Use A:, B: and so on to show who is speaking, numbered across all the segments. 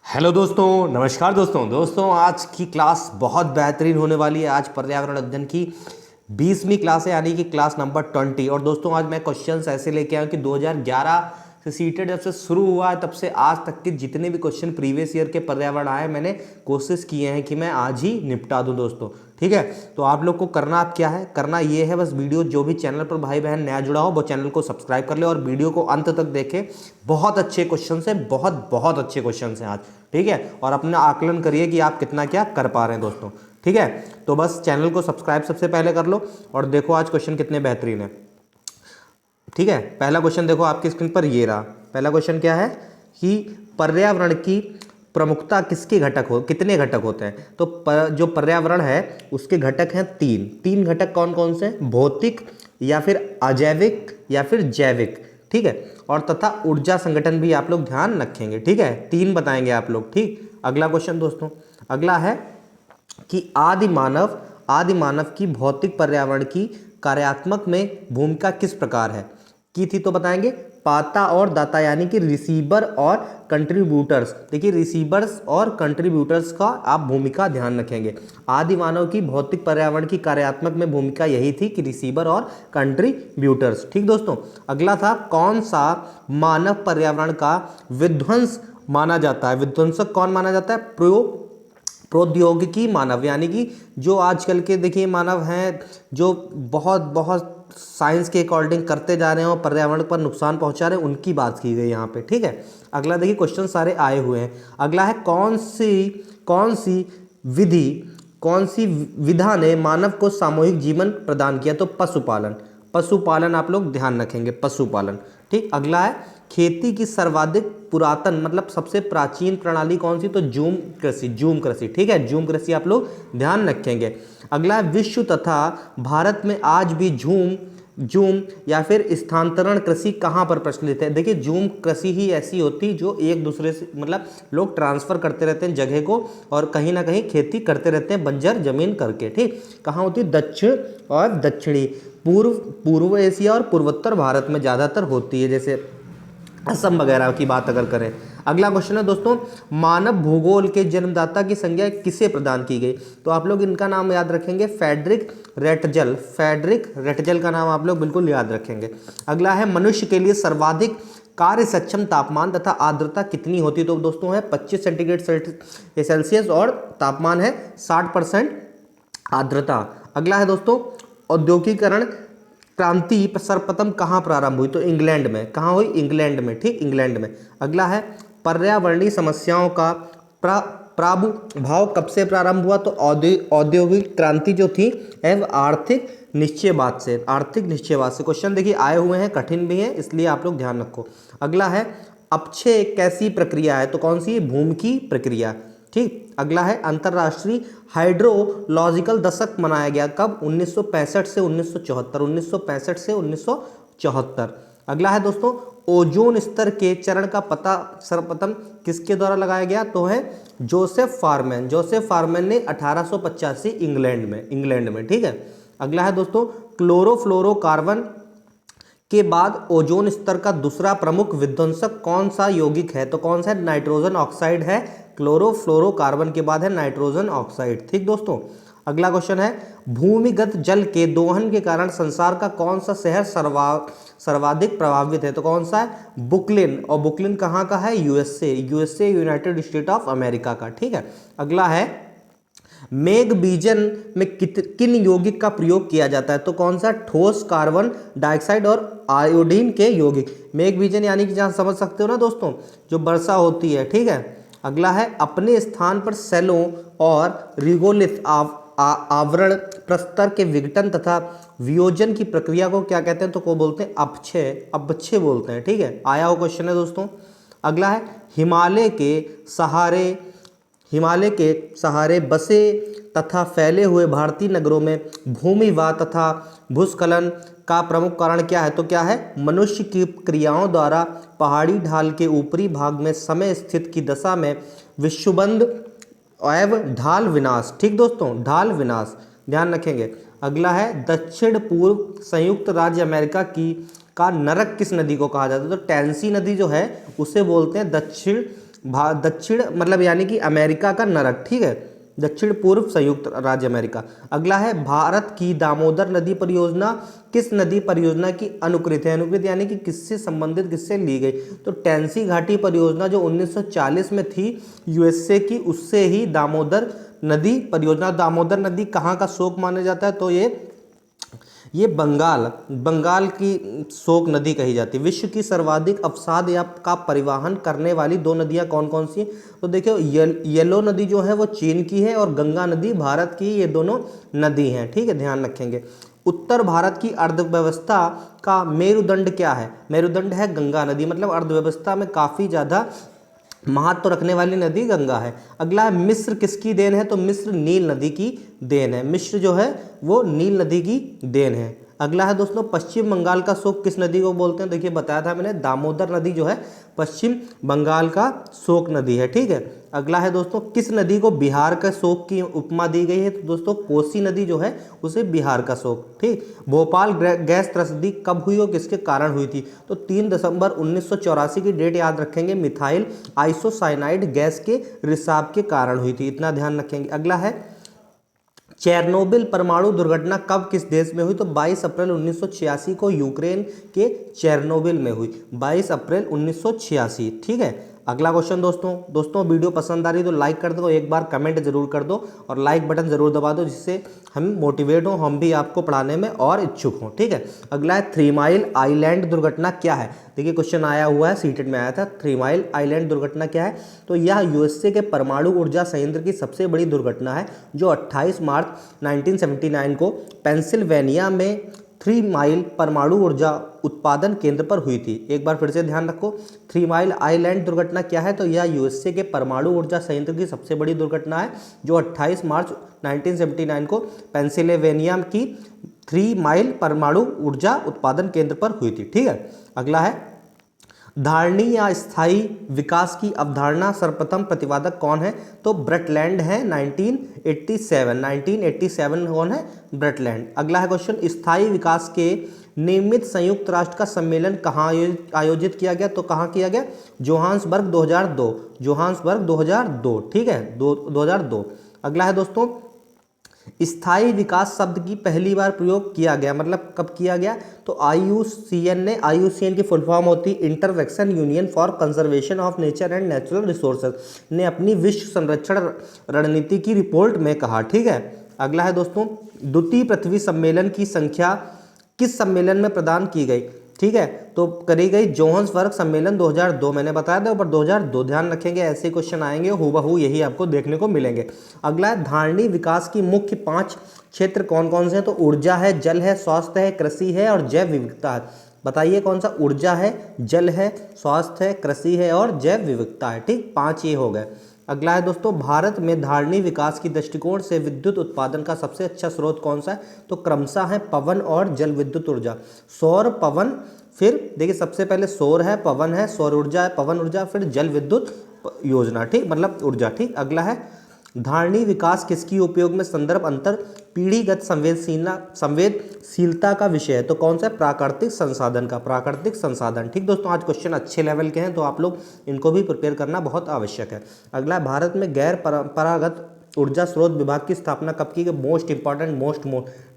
A: Hello दोस्तों, नमस्कार दोस्तों आज की क्लास बहुत बेहतरीन होने वाली है। आज पर्यावरण अध्ययन की 20वीं क्लास है, यानी कि क्लास नंबर 20। और दोस्तों आज मैं क्वेश्चंस ऐसे लेके आया हूं कि 2011 से सीटेट जब से शुरू हुआ है तब से आज तक के जितने भी क्वेश्चन प्रीवियस ईयर के पर्यावरण आए, मैंने कोशिश किए हैं कि मैं आज ही निपटा दूं दोस्तों। ठीक है, तो आप लोग को करना आप क्या है, करना ये है बस वीडियो जो भी चैनल पर भाई बहन नया जुड़ा हो वो चैनल को सब्सक्राइब कर ले और वीडियो को अंत तक देखें। बहुत अच्छे क्वेश्चन है, बहुत बहुत अच्छे क्वेश्चन हैं आज। ठीक है, और अपना आकलन करिए कि आप कितना क्या कर पा रहे हैं दोस्तों। ठीक है, तो बस चैनल को सब्सक्राइब सबसे पहले कर लो और देखो आज क्वेश्चन कितने बेहतरीन है। ठीक है, पहला क्वेश्चन देखो आपकी स्क्रीन पर, ये रहा। पहला क्वेश्चन क्या है कि पर्यावरण की प्रमुखता किसके घटक हो, कितने घटक होते हैं। तो जो पर्यावरण है उसके घटक हैं तीन घटक। कौन कौन से? भौतिक या फिर अजैविक या फिर जैविक। ठीक है, और तथा ऊर्जा संगठन भी आप लोग ध्यान रखेंगे। ठीक है, तीन बताएंगे आप लोग। ठीक, अगला क्वेश्चन दोस्तों, अगला है कि आदि मानव की भौतिक पर्यावरण की कार्यात्मक में भूमिका किस प्रकार है की थी, तो बताएंगे पाता और दाता, यानी कि रिसीवर और कंट्रीब्यूटर्स। देखिए रिसीवर्स और कंट्रीब्यूटर्स का आप भूमिका ध्यान रखेंगे। आदि मानव की भौतिक पर्यावरण की कार्यात्मक में भूमिका यही थी कि रिसीवर और कंट्रीब्यूटर्स। ठीक दोस्तों, अगला था कौन सा मानव पर्यावरण का विध्वंस माना जाता है। विध्वंसक कौन माना जाता है? प्रौद्योगिकी मानव, यानी कि जो आजकल के देखिए मानव हैं जो बहुत बहुत साइंस के अकॉर्डिंग करते जा रहे हैं और पर्यावरण पर नुकसान पहुंचा रहे हैं, उनकी बात की गई यहाँ पे। ठीक है, अगला देखिए क्वेश्चन सारे आए हुए हैं। अगला है कौन सी विधा ने मानव को सामूहिक जीवन प्रदान किया, तो पशुपालन आप लोग ध्यान रखेंगे, पशुपालन। ठीक, अगला है खेती की सर्वाधिक पुरातन मतलब सबसे प्राचीन प्रणाली कौन सी, तो जूम कृषि। ठीक है, जूम कृषि आप लोग ध्यान रखेंगे। अगला है विश्व तथा भारत में आज भी जूम या फिर स्थानांतरण कृषि कहाँ पर प्रचलित है। देखिए जूम कृषि ही ऐसी होती जो एक दूसरे से मतलब लोग ट्रांसफर करते रहते हैं जगह को और कहीं ना कहीं खेती करते रहते हैं बंजर जमीन करके। ठीक, कहाँ होती है? दक्षिण और दक्षिणी पूर्व एशिया और पूर्वोत्तर भारत में ज़्यादातर होती है, जैसे असम वगैरह की बात अगर करें। अगला क्वेश्चन है दोस्तों, मानव भूगोल के जन्मदाता की संज्ञा किसे प्रदान की गई, तो आप लोग इनका नाम याद रखेंगे, फ्रेडरिक रेटजल का नाम आप लोग बिल्कुल याद रखेंगे। अगला है मनुष्य के लिए सर्वाधिक कार्य सक्षम तापमान तथा आर्द्रता कितनी होती है, तो दोस्तों है 25 सेंटीग्रेड सेल्सियस और तापमान है 60% आर्द्रता। अगला है दोस्तों, औद्योगिकरण क्रांति सर्वप्रथम कहाँ प्रारंभ हुई, तो इंग्लैंड में। कहाँ हुई? इंग्लैंड में। ठीक, इंग्लैंड में। अगला है पर्यावरणीय समस्याओं का प्रादुर्भाव कब से प्रारंभ हुआ, तो औद्योगिक क्रांति जो थी एवं आर्थिक निश्चयवाद से। क्वेश्चन देखिए आए हुए हैं, कठिन भी हैं, इसलिए आप लोग ध्यान रखो। अगला है अपक्षय कैसी प्रक्रिया है, तो कौन सी? भूमिकी प्रक्रिया। ठीक, अगला है अंतरराष्ट्रीय हाइड्रोलॉजिकल दशक मनाया गया कब? 1965 से 1974। अगला है दोस्तों, ओजोन स्तर के चरण का पता सर्वप्रथम किसके द्वारा लगाया गया, तो है जोसेफ फारमैन ने 1885 इंग्लैंड में। ठीक है, अगला है दोस्तों, क्लोरोफ्लोरोकार्बन के बाद ओजोन स्तर का दूसरा प्रमुख विध्वंसक कौन सा यौगिक है, तो कौन सा? नाइट्रोजन ऑक्साइड है। क्लोरोफ्लोरोकार्बन के बाद है नाइट्रोजन ऑक्साइड। ठीक दोस्तों, अगला क्वेश्चन है भूमिगत जल के दोहन के कारण संसार का कौन सा शहर सर्वाधिक प्रभावित है, तो कौन सा है? बुकलिन। और बुकलिन कहाँ का है? USA United state of America का। ठीक है, अगला है मेघ बीजन में किन यौगिक का प्रयोग किया जाता है, तो कौन सा? ठोस कार्बन डाइऑक्साइड और आयोडीन के यौगिक। मेघ बीजन यानी कि जहां समझ सकते हो ना दोस्तों, जो वर्षा होती है। ठीक है, अगला है अपने स्थान पर सेलों और रिगोलिथ आवरण प्रस्तर के विघटन तथा वियोजन की प्रक्रिया को क्या कहते हैं, तो को बोलते हैं? अपक्षय बोलते हैं। ठीक है, आया हुआ क्वेश्चन है दोस्तों। अगला है हिमालय के सहारे बसे तथा फैले हुए भारतीय नगरों में भूमिवात तथा भूस्खलन का प्रमुख कारण क्या है, तो क्या है? मनुष्य की क्रियाओं द्वारा पहाड़ी ढाल के ऊपरी भाग में समय स्थित की दशा में विश्वबंध एवं ढाल विनाश। ठीक दोस्तों, ढाल विनाश ध्यान रखेंगे। अगला है दक्षिण पूर्व संयुक्त राज्य अमेरिका का नरक किस नदी को कहा जाता है, तो टेंसी नदी जो है उसे बोलते हैं दक्षिण दक्षिण मतलब यानी कि अमेरिका का नरक, ठीक है, दक्षिण पूर्व संयुक्त राज्य अमेरिका। अगला है भारत की दामोदर नदी परियोजना किस नदी परियोजना की अनुकृत है? अनुकृत यानी कि किससे संबंधित, किससे ली गई? तो टेंसी घाटी परियोजना जो 1940 में थी यूएसए की, उससे ही दामोदर नदी परियोजना। दामोदर नदी कहाँ का शोक माना जाता है? तो ये बंगाल की शोक नदी कही जाती है। विश्व की सर्वाधिक अवसाद या का परिवहन करने वाली दो नदियां कौन कौन सी? तो देखियो येलो नदी जो है वो चीन की है और गंगा नदी भारत की, ये दोनों नदी हैं, ठीक है, ध्यान रखेंगे। उत्तर भारत की अर्थव्यवस्था का मेरुदंड क्या है? मेरुदंड है गंगा नदी, मतलब अर्थव्यवस्था में काफ़ी ज़्यादा महत्व रखने वाली नदी गंगा है। अगला है मिस्र किसकी देन है? तो मिस्र नील नदी की देन है। मिस्र जो है वो नील नदी की देन है। अगला है दोस्तों पश्चिम बंगाल का शोक किस नदी को बोलते हैं? देखिए बताया था मैंने, दामोदर नदी जो है पश्चिम बंगाल का शोक नदी है, ठीक है। अगला है दोस्तों किस नदी को बिहार का शोक की उपमा दी गई है? तो दोस्तों कोसी नदी जो है उसे बिहार का शोक, ठीक। भोपाल गैस त्रसदी कब हुई और किसके कारण हुई थी? तो 3 दिसंबर 1984 की डेट याद रखेंगे, मिथाइल आइसोसाइनाइड गैस के रिसाव के कारण हुई थी, इतना ध्यान रखेंगे। अगला है चेरनोबिल परमाणु दुर्घटना कब किस देश में हुई? तो 22 अप्रैल 1986 को यूक्रेन के चेरनोबिल में हुई, 22 अप्रैल 1986, ठीक है। अगला क्वेश्चन दोस्तों वीडियो पसंद आ रही तो लाइक कर दो, एक बार कमेंट जरूर कर दो और लाइक बटन जरूर दबा दो, जिससे हम मोटिवेट हो, हम भी आपको पढ़ाने में और इच्छुक हों, ठीक है। अगला है 3 माइल आइलैंड दुर्घटना क्या है? देखिए क्वेश्चन आया हुआ है, सीटेट में आया था, 3 माइल आइलैंड दुर्घटना क्या है? तो यह यूएसए के परमाणु ऊर्जा संयंत्र की सबसे बड़ी दुर्घटना है, जो 28 मार्च 1979 को पेंसिल्वेनिया में 3 माइल परमाणु ऊर्जा उत्पादन केंद्र पर हुई थी। एक बार फिर से ध्यान रखो, 3 माइल आइलैंड दुर्घटना क्या है? तो यह यूएसए के परमाणु ऊर्जा संयंत्र की सबसे बड़ी दुर्घटना है, जो 28 मार्च 1979 को पेंसिल्वेनिया की 3 माइल परमाणु ऊर्जा उत्पादन केंद्र पर हुई थी, ठीक है। अगला है धारणी या स्थायी विकास की अवधारणा सर्वप्रथम प्रतिपादक कौन है? तो ब्रटलैंड है, 1987 कौन है? ब्रटलैंड। अगला है क्वेश्चन स्थायी विकास के नियमित संयुक्त राष्ट्र का सम्मेलन कहाँ आयोजित किया गया? तो कहाँ किया गया? जोहान्सबर्ग 2002, ठीक है, 2002। अगला है दोस्तों स्थायी विकास शब्द की पहली बार प्रयोग किया गया, मतलब कब किया गया? तो आईयूसीएन की फुल फॉर्म होती international union for conservation of nature and natural resources ने अपनी विश्व संरक्षण रणनीति की रिपोर्ट में कहा, ठीक है। अगला है दोस्तों द्वितीय पृथ्वी सम्मेलन की संख्या किस सम्मेलन में प्रदान की गई? ठीक है, तो करी गई जोहान्सबर्ग सम्मेलन 2002, मैंने बताया था ऊपर 2002, ध्यान रखेंगे, ऐसे क्वेश्चन आएंगे हूबहू यही आपको देखने को मिलेंगे। अगला है धारणी विकास की मुख्य 5 क्षेत्र कौन कौन से हैं? तो ऊर्जा है, जल है, स्वास्थ्य है, कृषि है और जैव विविधता है। बताइए कौन सा? ऊर्जा है, जल है, स्वास्थ्य है, कृषि है और जैव विविधता है, ठीक, 5 ये हो गए। अगला है दोस्तों भारत में धारणी विकास की दृष्टिकोण से विद्युत उत्पादन का सबसे अच्छा स्रोत कौन सा है? तो क्रमशः है पवन और जल विद्युत ऊर्जा, सौर, पवन, फिर देखिए सबसे पहले सौर है, पवन है, सौर ऊर्जा है, पवन ऊर्जा, फिर जल विद्युत योजना, ठीक, मतलब ऊर्जा, ठीक। अगला है धारणी विकास किसकी उपयोग में संदर्भ अंतर पीढ़ीगत संवेदशीलता का विषय है? तो कौन सा? प्राकृतिक संसाधन का, प्राकृतिक संसाधन, ठीक दोस्तों। आज क्वेश्चन अच्छे लेवल के हैं तो आप लोग इनको भी प्रिपेयर करना बहुत आवश्यक है। अगला भारत में गैर परंपरागत ऊर्जा स्रोत विभाग की स्थापना कब की गई? मोस्ट इंपॉर्टेंट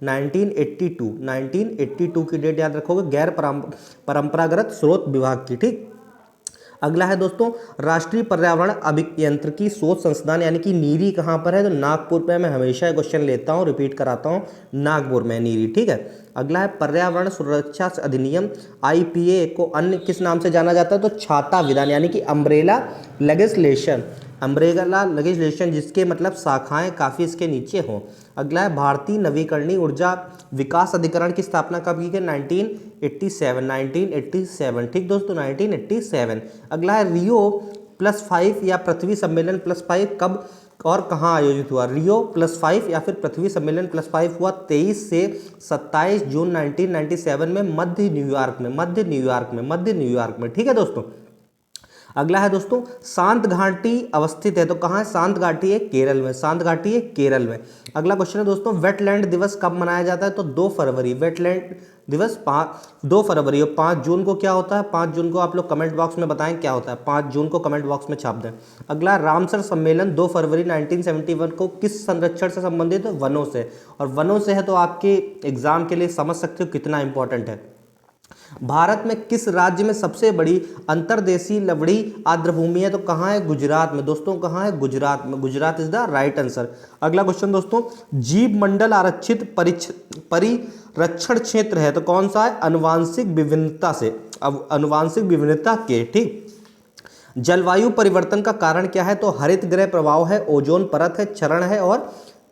A: 1982 की डेट याद रखोगे, गैर परंपरागत स्रोत विभाग की, ठीक। अगला है दोस्तों राष्ट्रीय पर्यावरण अभियांत्रिकी शोध संस्थान यानी कि नीरी कहाँ पर है? तो नागपुर पे। मैं हमेशा क्वेश्चन लेता हूँ, रिपीट कराता हूँ, नागपुर में नीरी, ठीक है। अगला है पर्यावरण सुरक्षा अधिनियम IPA को अन्य किस नाम से जाना जाता है? तो छाता विधान यानी कि अम्ब्रेला लेजिस्लेशन, जिसके मतलब शाखाएं काफ़ी इसके नीचे हों। अगला है भारतीय नवीकरणीय ऊर्जा विकास अधिकरण की स्थापना कब की गई? 1987, ठीक दोस्तों, 1987। अगला है Rio+5 या पृथ्वी सम्मेलन +5 कब और कहाँ आयोजित हुआ? Rio+5 या फिर पृथ्वी सम्मेलन +5 हुआ 23 से 27 जून 1997 में मध्य न्यूयॉर्क में, ठीक है दोस्तों। अगला है दोस्तों शांत घाटी अवस्थित है, तो कहाँ है? शांत घाटी है केरल में, अगला क्वेश्चन है दोस्तों वेटलैंड दिवस कब मनाया जाता है? तो 2 फरवरी, वेटलैंड दिवस 2 फरवरी और 5 जून को क्या होता है? 5 जून को आप लोग कमेंट बॉक्स में बताएं क्या होता है। 5 जून को कमेंट बॉक्स में छाप दें। अगला, रामसर सम्मेलन 2 फरवरी 1971 को किस संरक्षण से संबंधित है? वनों से। और वनों से है तो आपके एग्जाम के लिए समझ सकते हो कितना इंपॉर्टेंट है। भारत में किस राज्य में सबसे बड़ी अंतर्देशीय लवड़ी आर्द्रभूमि है? तो कहाँ है? गुजरात में। दोस्तों कहाँ है? गुजरात में। Gujarat is the right answer. अगला क्वेश्चन दोस्तों, जीव मंडल आरक्षित परिरक्षण क्षेत्र है तो कौन सा है? आनुवांशिक विभिन्नता से, अब आनुवांशिक विभिन्नता के, ठीक। जलवायु परिवर्तन का कारण क्या है? तो हरित गृह प्रभाव है, ओजोन परत है, क्षरण है और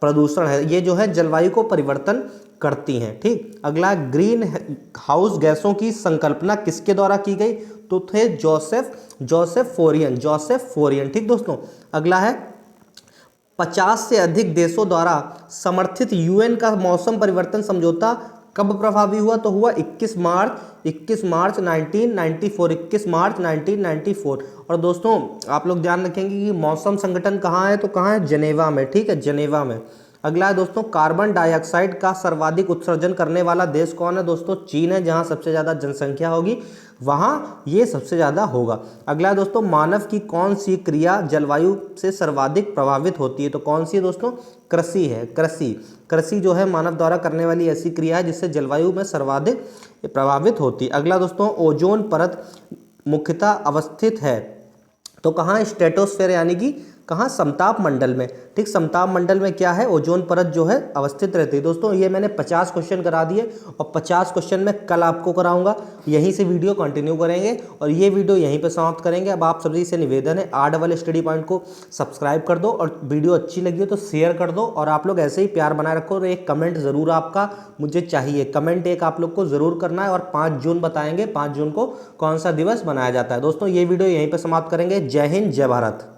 A: प्रदूषण है। ये जो है जलवायु को परिवर्तन करती हैं, ठीक। अगला, ग्रीन हाउस गैसों की संकल्पना किसके द्वारा की गई? तो थे जोसेफ फोरियन, ठीक दोस्तों। अगला है, 50 से अधिक देशों द्वारा समर्थित यूएन का मौसम परिवर्तन समझौता कब प्रभावी हुआ? तो हुआ 21 मार्च 1994। और दोस्तों आप लोग ध्यान रखेंगे कि मौसम संगठन कहाँ है? तो कहाँ है? जेनेवा में, ठीक है, जेनेवा में। अगला है दोस्तों, कार्बन डाइऑक्साइड का सर्वाधिक उत्सर्जन करने वाला देश कौन है? दोस्तों चीन है, जहां सबसे ज़्यादा जनसंख्या होगी वहां ये सबसे ज़्यादा होगा। अगला है दोस्तों, मानव की कौन सी क्रिया जलवायु से सर्वाधिक प्रभावित होती है? तो कौन सी है दोस्तों? कृषि है, कृषि जो है मानव द्वारा करने वाली ऐसी क्रिया है जिससे जलवायु में सर्वाधिक प्रभावित होती है। अगला दोस्तों, ओजोन परत मुख्यतः अवस्थित है तो कहाँ? स्ट्रेटोस्फेयर यानी कि कहाँ? समताप मंडल में, ठीक। समताप मंडल में क्या है? ओजोन परत जो है अवस्थित रहती है। दोस्तों ये मैंने 50 क्वेश्चन करा दिए और 50 क्वेश्चन मैं कल आपको कराऊंगा। यहीं से वीडियो कंटिन्यू करेंगे और ये वीडियो यहीं पे समाप्त करेंगे। अब आप सभी से निवेदन है, R स्टडी पॉइंट को सब्सक्राइब कर दो और वीडियो अच्छी लगी हो तो शेयर कर दो और आप लोग ऐसे ही प्यार बनाए रखो और एक कमेंट ज़रूर आपका मुझे चाहिए। कमेंट एक आप लोग को ज़रूर करना है और 5 जून बताएंगे 5 जून को कौन सा दिवस मनाया जाता है। दोस्तों ये वीडियो यहीं पर समाप्त करेंगे। जय हिंद, जय भारत।